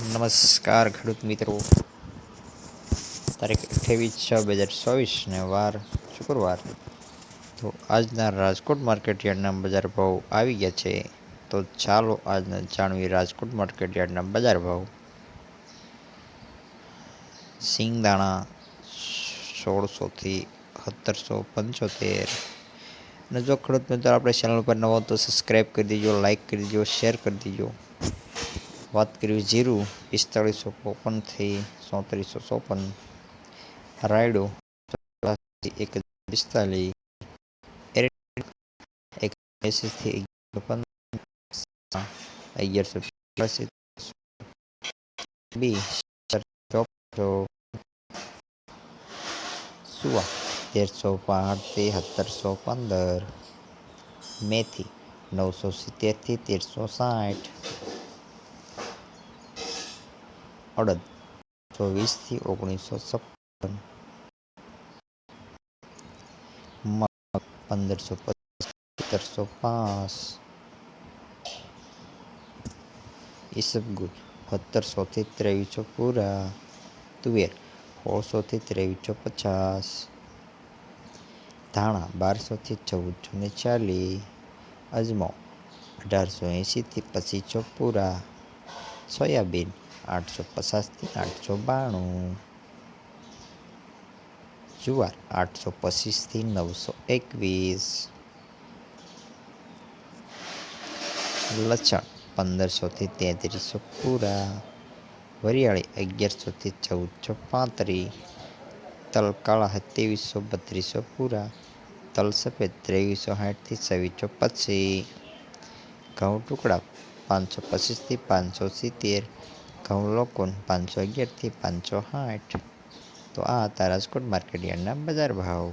નમસ્કાર ખેડૂત મિત્રો. તારીખ 28/6/2024 વાર શુક્રવાર. તો આજના રાજકોટ માર્કેટ યાર્ડના બજાર ભાવ આવી ગયા છે. તો ચાલો આજના જાણવી રાજકોટ માર્કેટ યાર્ડના બજાર ભાવ. સિંગદાણા 1600 થી 1775. અને જો ખેડૂત મિત્રો આપણે ચેનલ પર નવો તો સબસ્ક્રાઈબ કરી દેજો, લાઇક કરી દેજો, શેર કરી દેજો. વાત કરીએ જીરું 4553 થી 3454. રાયડો 1045, 180 થી 1185, બી 1305 થી 1715. મેથી 970 થી 1360. અડદ 120 થી 1956. મગ 1550 1705. ઈસબગુલ 1700 થી 2300 પૂરા. તુવેર 1600 થી 2350. ધાણા 1200 થી 1440. અજમો 1880 થી 2500 પૂરા. સોયાબીન 850 થી 892. જુવાર 825 થી 921. લસણ 1500 થી 3300 પૂરા. વરિયાળી 1100 થી 1435. તલ કાળા 2300 પૂરા. તલ સફેદ 2360 થી 2625. ઘઉં ટુકડા 525 થી 570. ઘઉં લોકોન 511 થી 560. તો આ હતા રાજકોટ માર્કેટ યાર્ડના બજાર ભાવ.